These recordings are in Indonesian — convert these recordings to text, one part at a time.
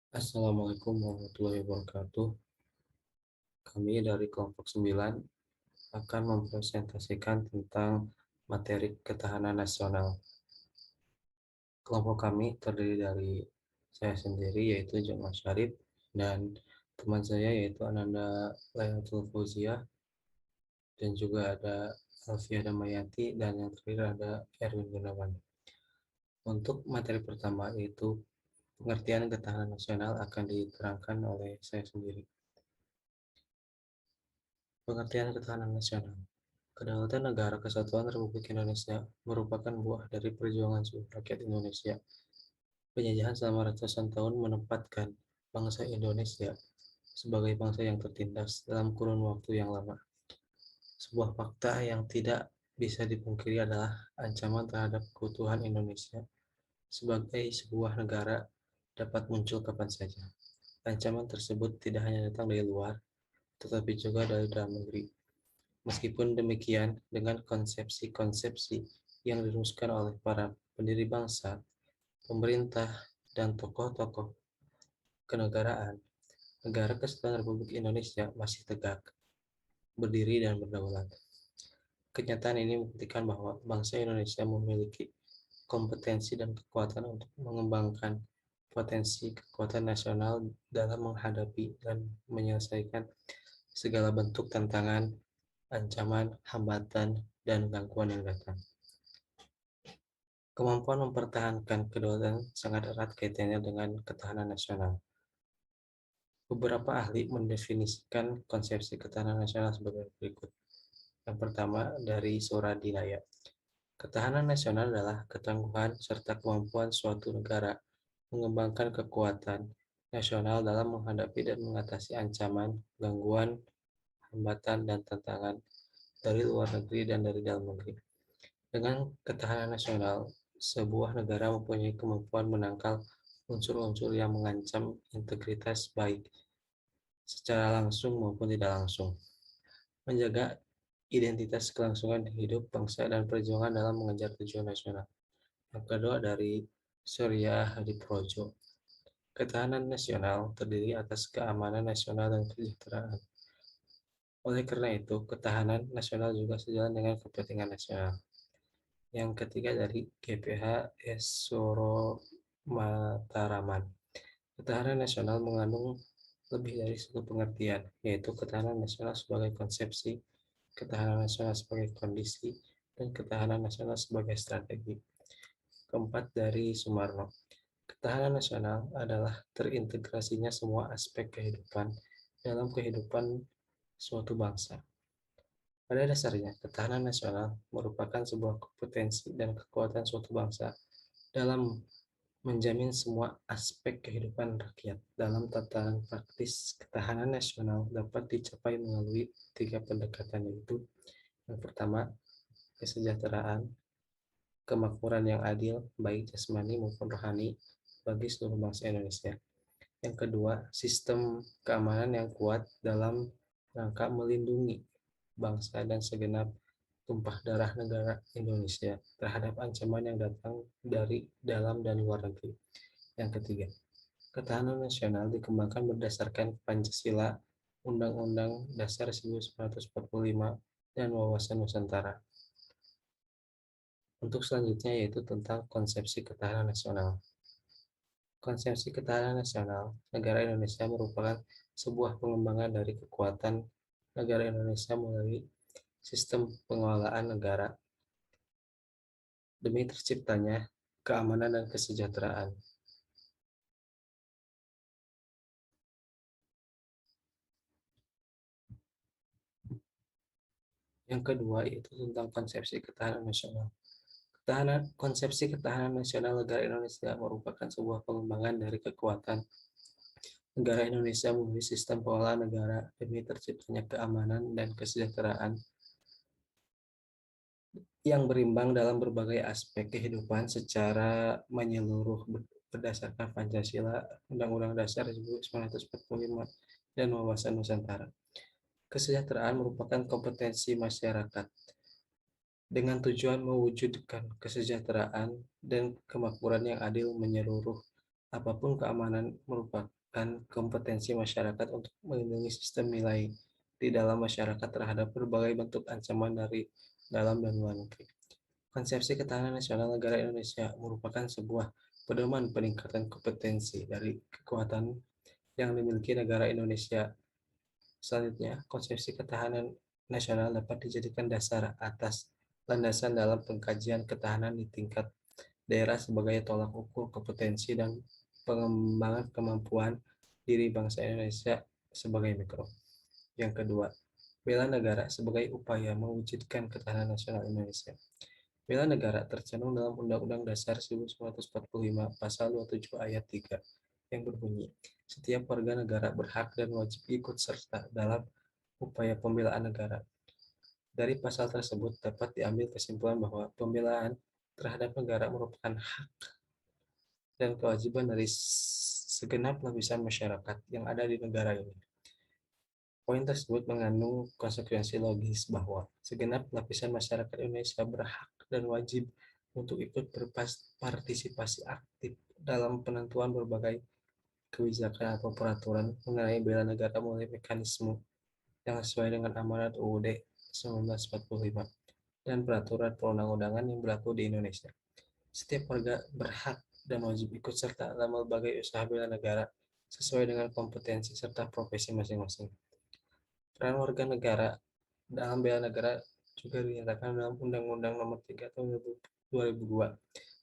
Assalamualaikum warahmatullahi wabarakatuh. Kami dari kelompok 9 akan mempresentasikan tentang materi ketahanan nasional. Kelompok kami terdiri dari saya sendiri yaitu Jamal Syarif dan teman saya yaitu Ananda Layatul Fauziah dan juga ada Alfia Damayanti dan yang terakhir ada Erwin Gunawan. Untuk materi pertama yaitu pengertian ketahanan nasional akan diterangkan oleh saya sendiri. Pengertian ketahanan nasional. Kedaulatan Negara Kesatuan Republik Indonesia merupakan buah dari perjuangan seluruh rakyat Indonesia. Penjajahan selama ratusan tahun menempatkan bangsa Indonesia sebagai bangsa yang tertindas dalam kurun waktu yang lama. Sebuah fakta yang tidak bisa dipungkiri adalah ancaman terhadap keutuhan Indonesia sebagai sebuah negara dapat muncul kapan saja. Ancaman tersebut tidak hanya datang dari luar, tetapi juga dari dalam negeri. Meskipun demikian, dengan konsepsi-konsepsi yang dirumuskan oleh para pendiri bangsa, pemerintah, dan tokoh-tokoh kenegaraan, negara kesatuan Republik Indonesia masih tegak, berdiri, dan berdaulat. Kenyataan ini membuktikan bahwa bangsa Indonesia memiliki kompetensi dan kekuatan untuk mengembangkan potensi kekuatan nasional dalam menghadapi dan menyelesaikan segala bentuk tantangan, ancaman, hambatan, dan gangguan yang datang. Kemampuan mempertahankan kedaulatan sangat erat kaitannya dengan ketahanan nasional. Beberapa ahli mendefinisikan konsepsi ketahanan nasional sebagai berikut. Yang pertama, dari Suradinaya. Ketahanan nasional adalah ketangguhan serta kemampuan suatu negara mengembangkan kekuatan nasional dalam menghadapi dan mengatasi ancaman, gangguan, hambatan, dan tantangan dari luar negeri dan dari dalam negeri. Dengan ketahanan nasional, sebuah negara mempunyai kemampuan menangkal unsur-unsur yang mengancam integritas baik secara langsung maupun tidak langsung, menjaga identitas kelangsungan hidup bangsa dan perjuangan dalam mengejar tujuan nasional. Yang kedua dari Surya Hadiprojo. Ketahanan nasional terdiri atas keamanan nasional dan kesejahteraan. Oleh karena itu, ketahanan nasional juga sejalan dengan kepentingan nasional. Yang ketiga dari GPH Esoro Mataraman. Ketahanan nasional mengandung lebih dari satu pengertian, yaitu ketahanan nasional sebagai konsepsi, ketahanan nasional sebagai kondisi, dan ketahanan nasional sebagai strategi. Keempat dari Sumarno. Ketahanan nasional adalah terintegrasinya semua aspek kehidupan dalam kehidupan suatu bangsa. Pada dasarnya, ketahanan nasional merupakan sebuah kompetensi dan kekuatan suatu bangsa dalam menjamin semua aspek kehidupan rakyat. Dalam tatanan praktis, ketahanan nasional dapat dicapai melalui tiga pendekatan, yaitu yang pertama, kesejahteraan, kemakmuran yang adil, baik jasmani maupun rohani, bagi seluruh bangsa Indonesia. Yang kedua, sistem keamanan yang kuat dalam rangka melindungi bangsa dan segenap tumpah darah negara Indonesia terhadap ancaman yang datang dari dalam dan luar negeri. Yang ketiga, ketahanan nasional dikembangkan berdasarkan Pancasila, Undang-Undang Dasar 1945, dan wawasan Nusantara. Untuk selanjutnya yaitu tentang konsepsi ketahanan nasional. Konsepsi ketahanan nasional negara Indonesia merupakan sebuah pengembangan dari kekuatan negara Indonesia melalui sistem pengelolaan negara demi terciptanya keamanan dan kesejahteraan. Yang kedua yaitu tentang konsepsi ketahanan nasional. Konsepsi ketahanan nasional negara Indonesia merupakan sebuah pengembangan dari kekuatan negara Indonesia melalui sistem pengelolaan negara demi terciptanya keamanan dan kesejahteraan yang berimbang dalam berbagai aspek kehidupan secara menyeluruh berdasarkan Pancasila, Undang-Undang Dasar 1945, dan wawasan Nusantara. Kesejahteraan merupakan kompetensi masyarakat dengan tujuan mewujudkan kesejahteraan dan kemakmuran yang adil menyeluruh Apapun keamanan merupakan kompetensi masyarakat untuk melindungi sistem nilai di dalam masyarakat terhadap berbagai bentuk ancaman dari dalam dan luar negeri. Konsepsi ketahanan nasional negara Indonesia merupakan sebuah pedoman peningkatan kompetensi dari kekuatan yang dimiliki negara Indonesia. Selanjutnya, konsepsi ketahanan nasional dapat dijadikan dasar atas landasan dalam pengkajian ketahanan di tingkat daerah sebagai tolak ukur kompetensi dan pengembangan kemampuan diri bangsa Indonesia sebagai mikro. Yang kedua, bela negara sebagai upaya mewujudkan ketahanan nasional Indonesia. Bela negara tercantum dalam Undang-Undang Dasar 1945 Pasal 27 Ayat 3 yang berbunyi, setiap warga negara berhak dan wajib ikut serta dalam upaya pembelaan negara. Dari pasal tersebut dapat diambil kesimpulan bahwa pembelaan terhadap negara merupakan hak dan kewajiban dari segenap lapisan masyarakat yang ada di negara ini. Poin tersebut mengandung konsekuensi logis bahwa segenap lapisan masyarakat Indonesia berhak dan wajib untuk ikut berpartisipasi aktif dalam penentuan berbagai kebijakan atau peraturan mengenai bela negara melalui mekanisme yang sesuai dengan amanat UUD 1945 dan peraturan perundang-undangan yang berlaku di Indonesia. Setiap warga berhak dan wajib ikut serta dalam berbagai usaha bela negara sesuai dengan kompetensi serta profesi masing-masing. Peran warga negara dalam bela negara juga dinyatakan dalam Undang-Undang Nomor 3 Tahun 2002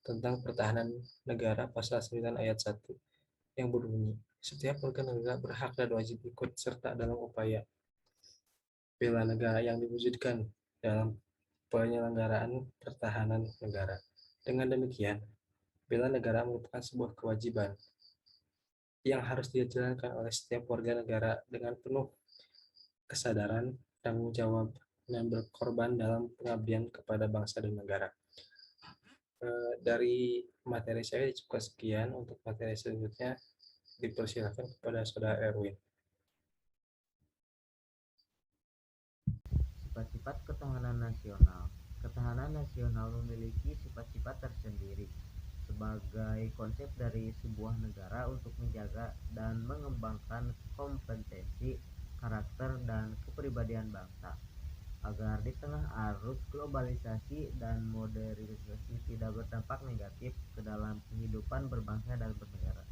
tentang Pertahanan Negara Pasal 9 Ayat 1 yang berbunyi, setiap warga negara berhak dan wajib ikut serta dalam upaya bela negara yang diwujudkan dalam penyelenggaraan pertahanan negara. Dengan demikian, bela negara merupakan sebuah kewajiban yang harus dijalankan oleh setiap warga negara dengan penuh kesadaran, tanggung jawab, dan berkorban dalam pengabdian kepada bangsa dan negara. Dari materi saya cukup sekian. Untuk materi selanjutnya dipersilakan kepada Saudara Erwin. Sifat-sifat ketahanan nasional. Ketahanan nasional memiliki sifat-sifat tersendiri sebagai konsep dari sebuah negara untuk menjaga dan mengembangkan kompetensi, karakter, dan kepribadian bangsa agar di tengah arus globalisasi dan modernisasi tidak berdampak negatif ke dalam kehidupan berbangsa dan bernegara.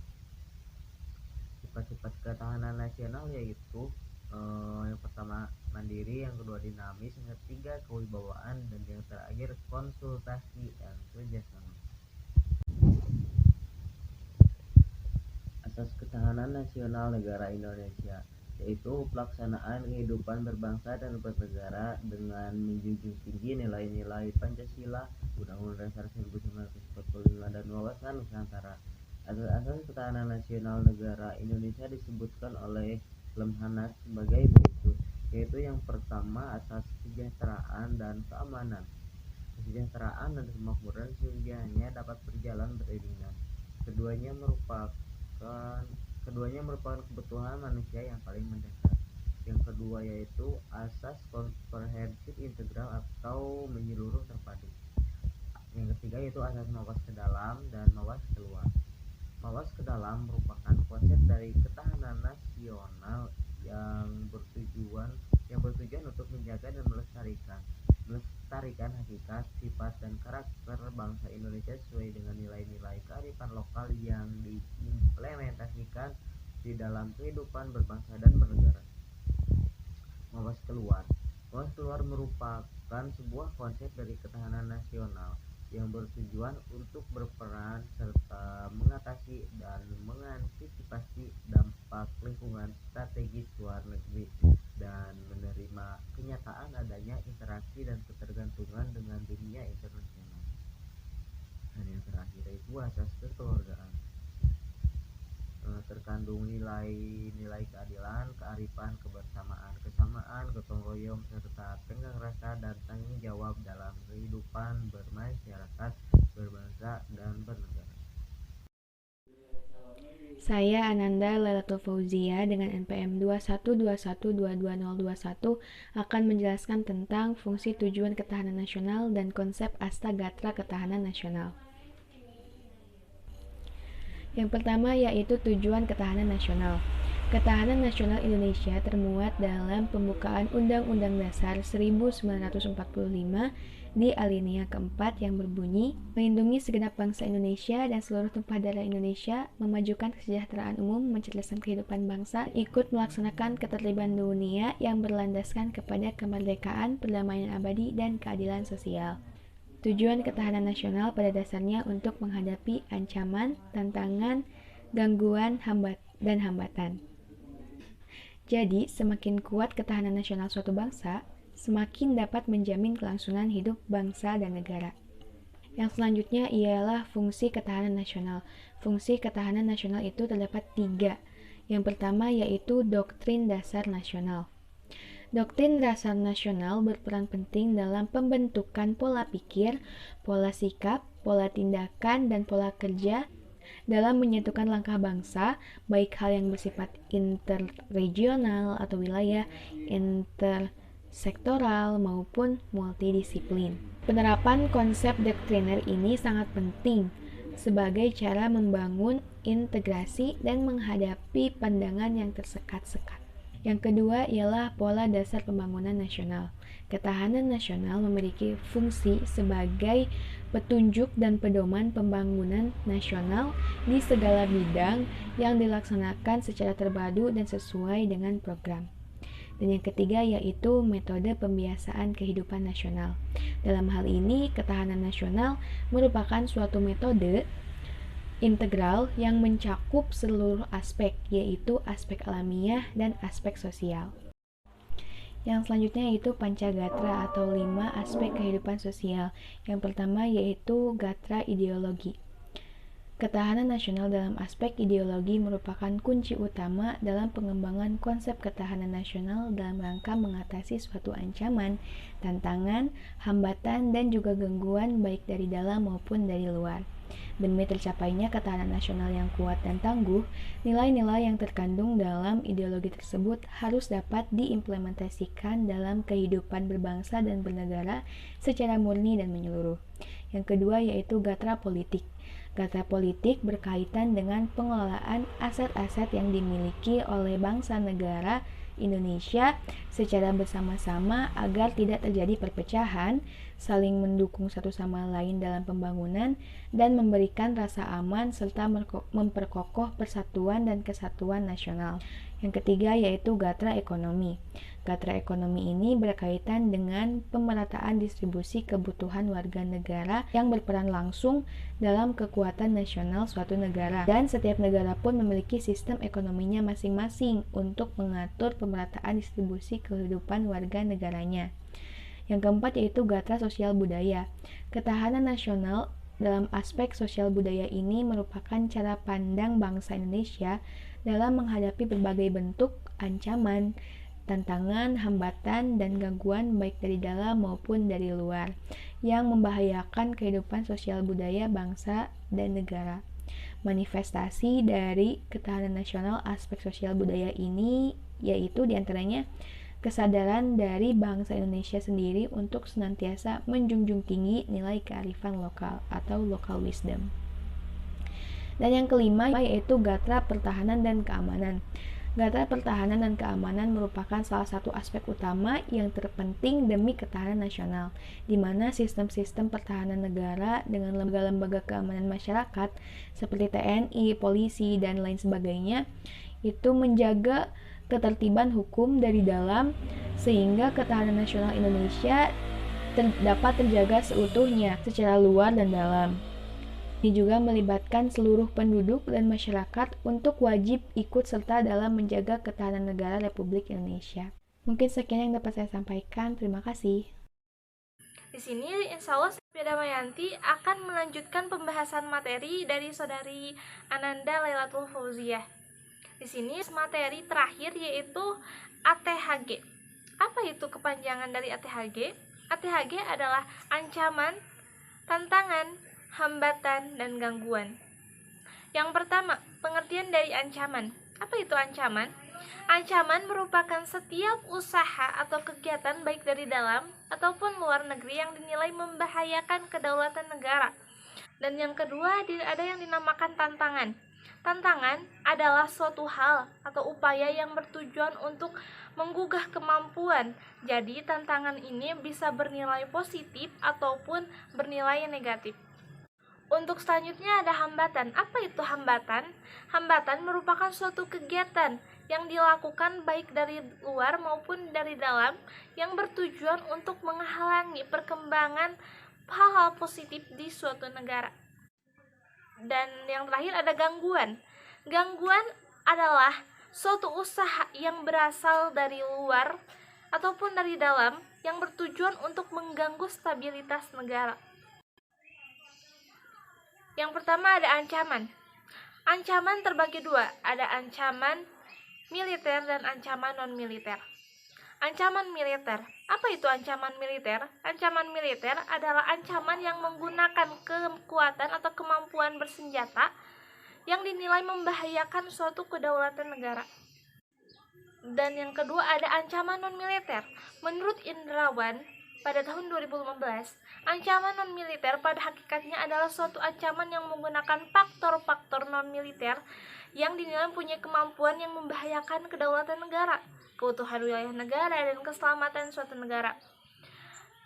Sifat-sifat ketahanan nasional yaitu yang pertama mandiri, yang kedua dinamis, yang ketiga kewibawaan, dan yang terakhir konsultasi dan kerjasama. Asas ketahanan nasional negara Indonesia yaitu pelaksanaan kehidupan berbangsa dan bernegara dengan menjunjung tinggi nilai-nilai Pancasila, Undang-Undang Dasar 1945, dan wawasan Nusantara. Asas-asas ketahanan nasional negara Indonesia disebutkan oleh Lemhanas sebagai berikut, yaitu yang pertama asas kesejahteraan dan keamanan. Kesejahteraan dan kemakmuran sesungguhnya dapat berjalan beriringan. Keduanya merupakan Keduanya merupakan kebutuhan manusia yang paling mendasar. Yang kedua yaitu asas komprehensif integral atau menyeluruh terpadu. Yang ketiga yaitu asas mawas ke dalam dan mawas keluar. Mawas ke dalam merupakan konsep dari ketahanan nasional yang bertujuan untuk menjaga dan melestarikan hakikat, sifat, dan karakter bangsa Indonesia sesuai dengan nilai-nilai kearifan lokal yang diimplementasikan di dalam kehidupan berbangsa dan bernegara. Mawas keluar. Mawas keluar merupakan sebuah konsep dari ketahanan nasional yang bertujuan untuk berperan serta mengatasi dan mengantisipasi dampak lingkungan strategis luar negeri dan menerima kenyataan adanya interaksi dan ketergantungan dengan dunia internasional. Dan yang terakhir itu asas kekeluargaan. Terkandung nilai-nilai keadilan, kearifan, kesamaan, gotong royong, serta tenggang rasa dan tanggung jawab dalam kehidupan bermasyarakat, berbangsa, dan bernegara. Saya Ananda Lailatul Fauzia dengan NPM 212122021 akan menjelaskan tentang fungsi tujuan ketahanan nasional dan konsep Astagatra Ketahanan Nasional. Yang pertama yaitu tujuan ketahanan nasional. Ketahanan nasional Indonesia termuat dalam pembukaan Undang-Undang Dasar 1945 di alinea keempat yang berbunyi, melindungi segenap bangsa Indonesia dan seluruh tumpah darah Indonesia, memajukan kesejahteraan umum, mencerdaskan kehidupan bangsa, ikut melaksanakan ketertiban dunia yang berlandaskan kepada kemerdekaan, perdamaian abadi, dan keadilan sosial. Tujuan ketahanan nasional pada dasarnya untuk menghadapi ancaman, tantangan, gangguan, dan hambatan. Jadi, semakin kuat ketahanan nasional suatu bangsa, semakin dapat menjamin kelangsungan hidup bangsa dan negara. Yang selanjutnya ialah fungsi ketahanan nasional. Fungsi ketahanan nasional itu terdapat 3. Yang pertama yaitu doktrin dasar nasional. Doktrin dasar nasional berperan penting dalam pembentukan pola pikir, pola sikap, pola tindakan, dan pola kerja dalam menyatukan langkah bangsa, baik hal yang bersifat interregional atau wilayah, intersektoral, maupun multidisiplin. Penerapan konsep doktriner ini sangat penting sebagai cara membangun integrasi dan menghadapi pandangan yang tersekat-sekat. Yang kedua ialah pola dasar pembangunan nasional. Ketahanan nasional memiliki fungsi sebagai petunjuk dan pedoman pembangunan nasional di segala bidang yang dilaksanakan secara terpadu dan sesuai dengan program. Dan yang ketiga yaitu metode pembiasaan kehidupan nasional. Dalam hal ini, ketahanan nasional merupakan suatu metode integral yang mencakup seluruh aspek, yaitu aspek alamiah dan aspek sosial. Yang selanjutnya yaitu Pancagatra atau 5 aspek kehidupan sosial. Yang pertama yaitu Gatra ideologi. Ketahanan nasional dalam aspek ideologi merupakan kunci utama dalam pengembangan konsep ketahanan nasional dalam rangka mengatasi suatu ancaman, tantangan, hambatan, dan juga gangguan baik dari dalam maupun dari luar. Demi tercapainya ketahanan nasional yang kuat dan tangguh, nilai-nilai yang terkandung dalam ideologi tersebut harus dapat diimplementasikan dalam kehidupan berbangsa dan bernegara secara murni dan menyeluruh. Yang kedua yaitu Gatra politik. Gatra politik berkaitan dengan pengelolaan aset-aset yang dimiliki oleh bangsa negara Indonesia secara bersama-sama agar tidak terjadi perpecahan, saling mendukung satu sama lain dalam pembangunan, dan memberikan rasa aman serta memperkokoh persatuan dan kesatuan nasional. Yang ketiga yaitu Gatra ekonomi. Gatra ekonomi ini berkaitan dengan pemerataan distribusi kebutuhan warga negara yang berperan langsung dalam kekuatan nasional suatu negara, dan setiap negara pun memiliki sistem ekonominya masing-masing untuk mengatur pemerataan distribusi kehidupan warga negaranya. Yang keempat yaitu Gatra sosial budaya. Ketahanan nasional dalam aspek sosial budaya ini merupakan cara pandang bangsa Indonesia dalam menghadapi berbagai bentuk ancaman, tantangan, hambatan, dan gangguan baik dari dalam maupun dari luar yang membahayakan kehidupan sosial budaya bangsa dan negara. Manifestasi dari ketahanan nasional aspek sosial budaya ini yaitu diantaranya kesadaran dari bangsa Indonesia sendiri untuk senantiasa menjunjung tinggi nilai kearifan lokal atau local wisdom. Dan yang kelima yaitu Gatra pertahanan dan keamanan. Gatra pertahanan dan keamanan merupakan salah satu aspek utama yang terpenting demi ketahanan nasional, di mana sistem-sistem pertahanan negara dengan lembaga-lembaga keamanan masyarakat seperti TNI, polisi, dan lain sebagainya itu menjaga ketertiban hukum dari dalam sehingga ketahanan nasional Indonesia dapat terjaga seutuhnya secara luar dan dalam. Ini juga melibatkan seluruh penduduk dan masyarakat untuk wajib ikut serta dalam menjaga ketahanan negara Republik Indonesia. Mungkin sekian yang dapat saya sampaikan. Terima kasih. Di sini insya Allah saya Damayanti akan melanjutkan pembahasan materi dari saudari Ananda Lailatul Fauziah. Di sini materi terakhir yaitu ATHG. Apa itu kepanjangan dari ATHG? ATHG adalah ancaman, tantangan, hambatan, dan gangguan. Yang pertama, pengertian dari ancaman. Apa itu ancaman? Ancaman merupakan setiap usaha atau kegiatan baik dari dalam ataupun luar negeri yang dinilai membahayakan kedaulatan negara. Dan yang kedua, ada yang dinamakan tantangan. Tantangan adalah suatu hal atau upaya yang bertujuan untuk menggugah kemampuan. Jadi, tantangan ini bisa bernilai positif ataupun bernilai negatif. Untuk selanjutnya ada hambatan. Apa itu hambatan? Hambatan merupakan suatu kegiatan yang dilakukan baik dari luar maupun dari dalam yang bertujuan untuk menghalangi perkembangan hal-hal positif di suatu negara. Dan yang terakhir ada gangguan. Gangguan adalah suatu usaha yang berasal dari luar ataupun dari dalam yang bertujuan untuk mengganggu stabilitas negara. Yang pertama ada ancaman. Ancaman terbagi dua, ada ancaman militer dan ancaman non-militer. Ancaman militer. Apa itu ancaman militer? Ancaman militer adalah ancaman yang menggunakan kekuatan atau kemampuan bersenjata yang dinilai membahayakan suatu kedaulatan negara. Dan yang kedua ada ancaman non-militer. Menurut Indrawan, pada tahun 2015, ancaman non-militer pada hakikatnya adalah suatu ancaman yang menggunakan faktor-faktor non-militer yang dinilai punya kemampuan yang membahayakan kedaulatan negara, keutuhan wilayah negara, dan keselamatan suatu negara.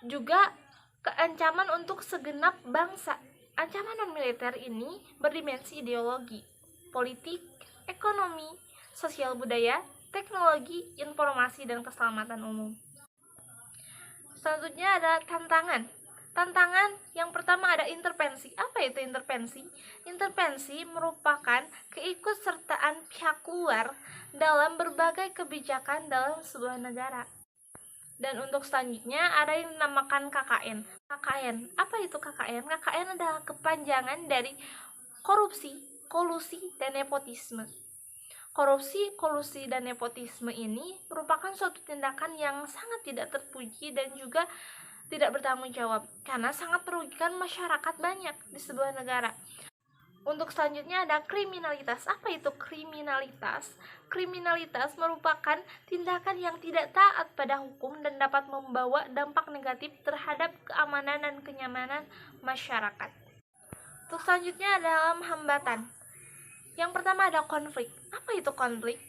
Juga keancaman untuk segenap bangsa. Ancaman non-militer ini berdimensi ideologi, politik, ekonomi, sosial budaya, teknologi, informasi, dan keselamatan umum. Selanjutnya ada tantangan. Tantangan yang pertama ada intervensi. Apa itu intervensi? Intervensi merupakan keikutsertaan pihak luar dalam berbagai kebijakan dalam sebuah negara. Dan untuk selanjutnya ada yang dinamakan KKN. KKN, apa itu KKN? KKN adalah kepanjangan dari korupsi, kolusi, dan nepotisme. Korupsi, kolusi, dan nepotisme ini merupakan suatu tindakan yang sangat tidak terpuji dan juga tidak bertanggung jawab karena sangat merugikan masyarakat banyak di sebuah negara. Untuk selanjutnya ada kriminalitas. Apa itu kriminalitas? Kriminalitas merupakan tindakan yang tidak taat pada hukum dan dapat membawa dampak negatif terhadap keamanan dan kenyamanan masyarakat. Untuk selanjutnya dalam hambatan. Yang pertama ada konflik. Apa itu konflik?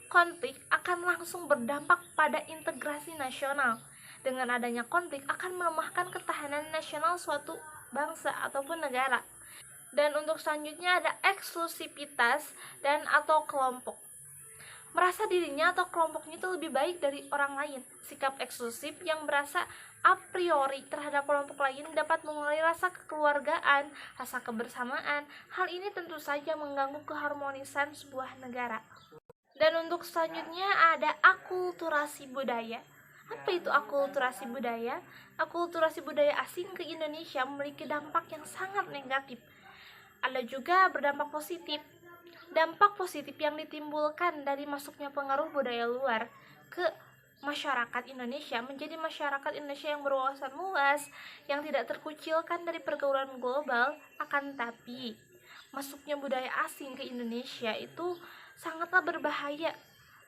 Konflik akan langsung berdampak pada integrasi nasional. Dengan adanya konflik akan melemahkan ketahanan nasional suatu bangsa ataupun negara. Dan untuk selanjutnya ada eksklusivitas dan atau kelompok. Merasa dirinya atau kelompoknya itu lebih baik dari orang lain. Sikap eksklusif yang berasa a priori terhadap kelompok lain dapat mengurangi rasa kekeluargaan, rasa kebersamaan. Hal ini tentu saja mengganggu keharmonisan sebuah negara. Dan untuk selanjutnya ada akulturasi budaya. Apa itu akulturasi budaya? Akulturasi budaya asing ke Indonesia memiliki dampak yang sangat negatif. Ada juga berdampak positif. Dampak positif yang ditimbulkan dari masuknya pengaruh budaya luar ke masyarakat Indonesia menjadi masyarakat Indonesia yang berwawasan luas, yang tidak terkucilkan dari pergaulan global. Akan tetapi, masuknya budaya asing ke Indonesia itu sangatlah berbahaya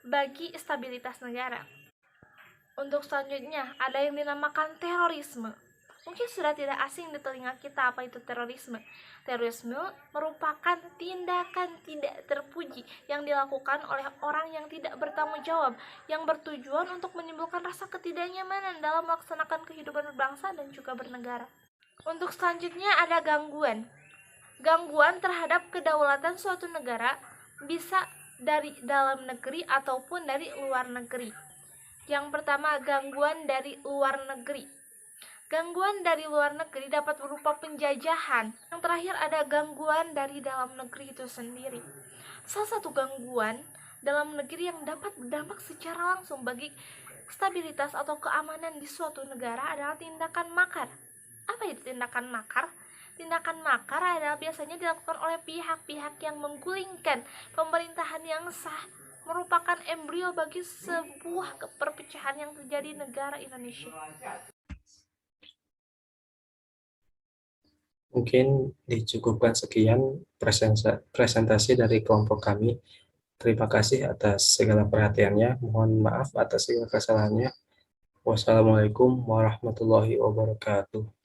bagi stabilitas negara. Untuk selanjutnya, ada yang dinamakan terorisme. Mungkin sudah tidak asing di telinga kita apa itu terorisme. Terorisme merupakan tindakan tidak terpuji yang dilakukan oleh orang yang tidak bertanggung jawab, yang bertujuan untuk menimbulkan rasa ketidaknyamanan dalam melaksanakan kehidupan berbangsa dan juga bernegara. Untuk selanjutnya ada gangguan. Gangguan terhadap kedaulatan suatu negara bisa dari dalam negeri ataupun dari luar negeri. Yang pertama, gangguan dari luar negeri. Gangguan dari luar negeri dapat berupa penjajahan. Yang terakhir ada gangguan dari dalam negeri itu sendiri. Salah satu gangguan dalam negeri yang dapat berdampak secara langsung bagi stabilitas atau keamanan di suatu negara adalah tindakan makar. Apa itu tindakan makar? Tindakan makar adalah biasanya dilakukan oleh pihak-pihak yang menggulingkan pemerintahan yang sah, merupakan embrio bagi sebuah perpecahan yang terjadi di negara Indonesia. Mungkin dicukupkan sekian presentasi dari kelompok kami. Terima kasih atas segala perhatiannya. Mohon maaf atas segala kesalahannya. Wassalamualaikum warahmatullahi wabarakatuh.